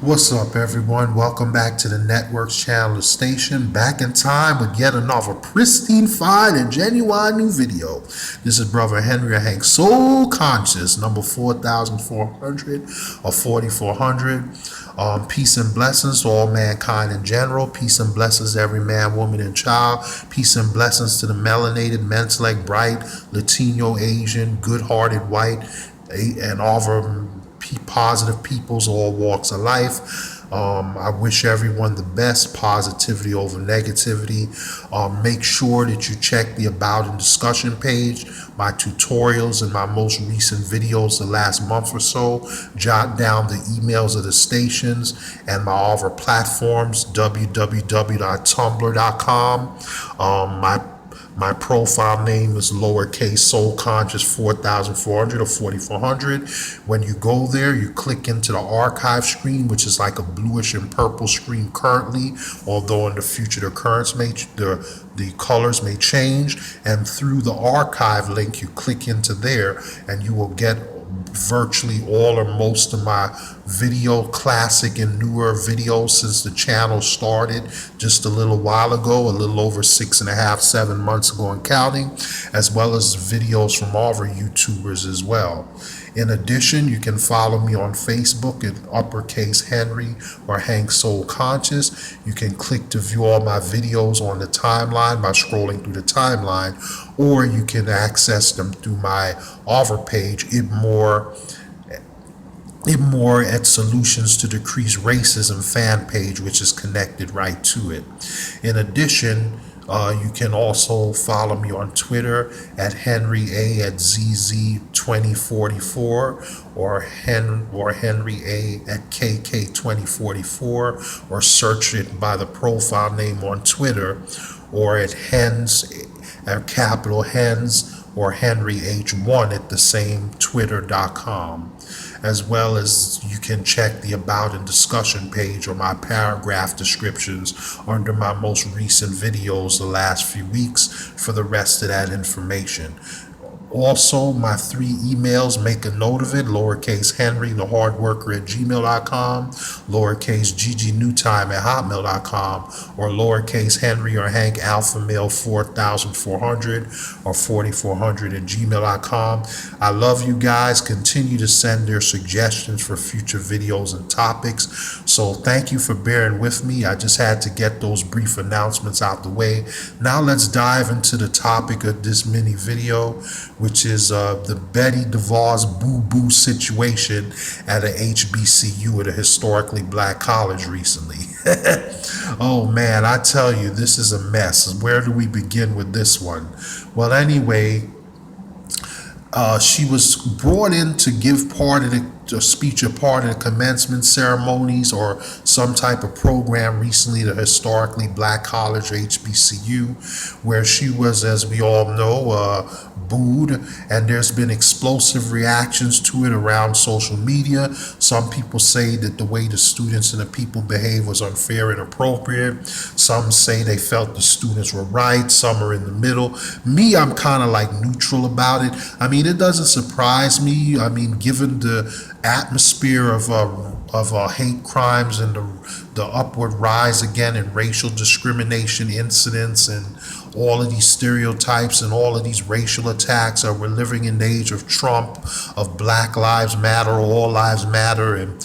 What's up, everyone? Welcome back to the Network's channel station. Back in time with yet another pristine, fine, and genuine new video. This is Brother Henry Hank Soul Conscious, number 4400 or 4400. Peace and blessings to all mankind in general. Peace and blessings to every man, woman, and child. Peace and blessings to the melanated, mentellect, bright, Latino, Asian, good-hearted, white, and all of them positive peoples, all walks of life. I wish everyone the best, positivity over negativity. Make sure that you check the about and discussion page, my tutorials and my most recent videos the last month or so. Jot down the emails of the stations and my other platforms, www.tumblr.com. My profile name is lowercase soul conscious 4400 or 4400. When you go there, you click into the archive screen, which is like a bluish and purple screen currently, although in the future the colors may change. And through the archive link, you click into there and you will get virtually all or most of my classic and newer videos since the channel started just a little while ago, a little over 6.5, 7 months ago and counting, as well as videos from other YouTubers as well. In addition, you can follow me on Facebook at uppercase Henry or Hank Soul Conscious. You can click to view all my videos on the timeline by scrolling through the timeline, or you can access them through my other page, It More at Solutions to Decrease Racism fan page, which is connected right to it. In addition, you can also follow me on Twitter at Henry A at ZZ2044 or Henry A at KK2044, or search it by the profile name on Twitter, or at Hens, capital Hens, or Henry H1 at the same twitter.com. As well as you can check the about and discussion page or my paragraph descriptions under my most recent videos the last few weeks for the rest of that information. Also, my 3 emails, make a note of it: lowercase Henry the hard worker at gmail.com, lowercase ggNewtime at hotmail.com, or lowercase Henry or Hank Alpha Male 4400 or 4400 at gmail.com. I love you guys. Continue to send their suggestions for future videos and topics. So thank you for bearing with me. I just had to get those brief announcements out the way. Now let's dive into the topic of this mini video, which is the Betty Devos boo-boo situation at a HBCU at a historically black college recently. Oh man, I tell you, this is a mess. Where do we begin with this one? Well, anyway, she was brought in to give part of the speech, a part of the commencement ceremonies or some type of program recently, the historically black college, HBCU, where she was, as we all know, booed, and there's been explosive reactions to it around social media. Some people say that the way the students and the people behaved was unfair and inappropriate. Some say they felt the students were right. Some are in the middle. Me, I'm kind of like neutral about it. I mean, it doesn't surprise me. I mean, given the atmosphere of hate crimes and the upward rise again in racial discrimination incidents and all of these stereotypps and all of these racial attacks. We're living in the age of Trump, of Black Lives Matter, All Lives Matter, and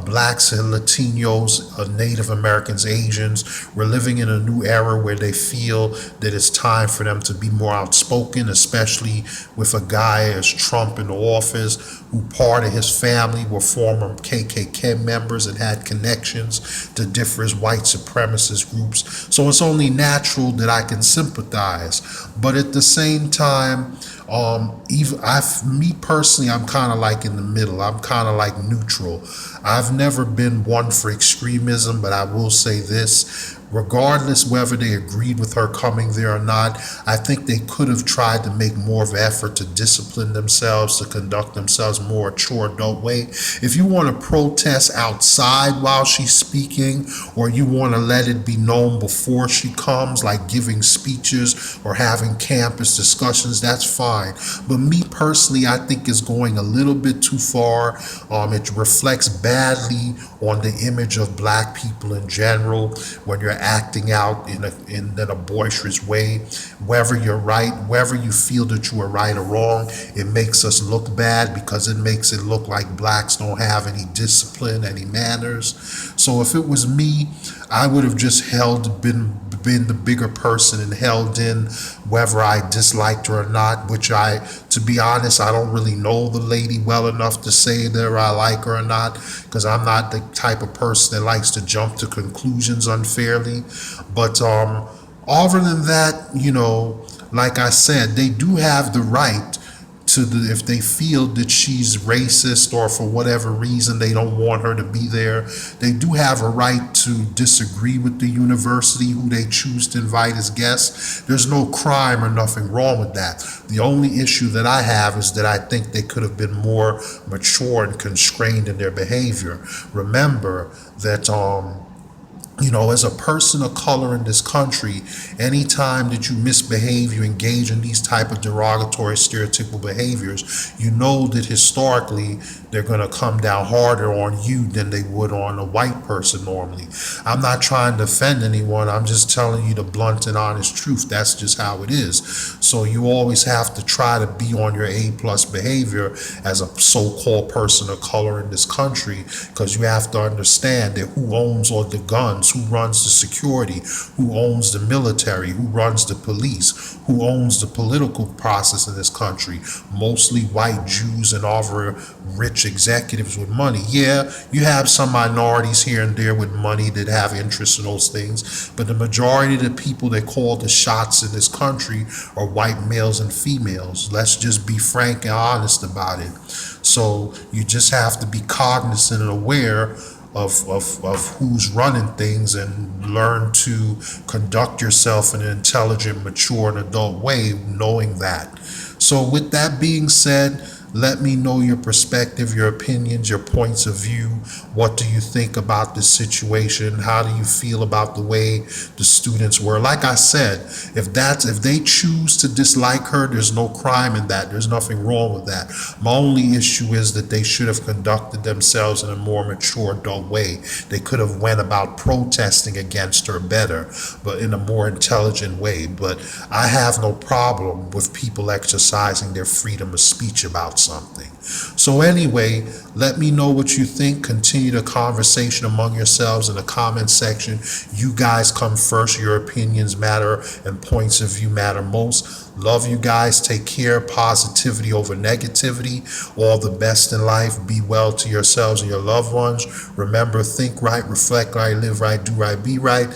blacks and Latinos, Native Americans, Asians. We're living in a new era where they feel that it's time for them to be more outspoken, especially with a guy as Trump in the office, who part of his family were former KKK members and had connections to different white supremacist groups. So it's only natural that I can sympathize. But at the same time, me personally, I'm kind of like in the middle. I'm kind of like neutral. I've never been one for extremism, but I will say this: regardless whether they agreed with her coming there or not, I think they could have tried to make more of an effort to discipline themselves, to conduct themselves more mature adult way. If you want to protest outside while she's speaking, or you want to let it be known before she comes, like giving speeches or having campus discussions, that's fine. But me personally, I think it's going a little bit too far. It reflects badly on the image of black people in general when you're acting out in a boisterous way. Whether you're right, whether you feel that you are right or wrong, it makes us look bad because it makes it look like blacks don't have any discipline, any manners. So if it was me, I would have just been the bigger person and held in whether I disliked her or not, which to be honest, I don't really know the lady well enough to say that I like her or not, because I'm not the type of person that likes to jump to conclusions unfairly. But other than that, like I said, they do have the right if they feel that she's racist or for whatever reason they don't want her to be there, they do have a right to disagree with the university who they choose to invite as guests. There's no crime or nothing wrong with that. The only issue that I have is that I think they could have been more mature and constrained in their behavior. Remember that as a person of color in this country, anytime that you misbehave, you engage in these type of derogatory, stereotypical behaviors, you know that historically they're going to come down harder on you than they would on a white person normally. I'm not trying to offend anyone. I'm just telling you the blunt and honest truth. That's just how it is. So you always have to try to be on your A+ behavior as a so-called person of color in this country, because you have to understand that who owns all the guns, who runs the security, who owns the military, who runs the police, who owns the political process in this country. Mostly white Jews and other rich executives with money. Yeah, you have some minorities here and there with money that have interest in those things, but the majority of the people that call the shots in this country are white males and females. Let's just be frank and honest about it. So you just have to be cognizant and aware of who's running things and learn to conduct yourself in an intelligent, mature, and adult way, knowing that. So with that being said, let me know your perspective, your opinions, your points of view. What do you think about this situation? How do you feel about the way the students were? Like I said, if they choose to dislike her, there's no crime in that. There's nothing wrong with that. My only issue is that they should have conducted themselves in a more mature adult way. They could have went about protesting against her better, but in a more intelligent way. But I have no problem with people exercising their freedom of speech about something. So anyway, let me know what you think. Continue the conversation among yourselves in the comment section. You guys come first. Your opinions matter and points of view matter most. Love you guys. Take care. Positivity over negativity. All the best in life. Be well to yourselves and your loved ones. Remember, think right, reflect right, live right, do right, be right.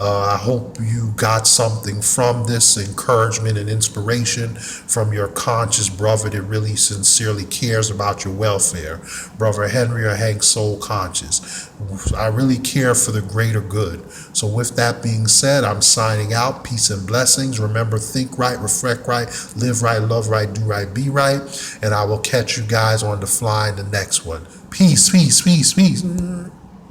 I hope you got something from this, encouragement and inspiration from your conscious brother that really sincerely cares about your welfare. Brother Henry or Hank Soul Conscious. I really care for the greater good. So with that being said, I'm signing out. Peace and blessings. Remember, think right, reflect right, live right, love right, do right, be right. And I will catch you guys on the fly in the next one. Peace, peace, peace, peace.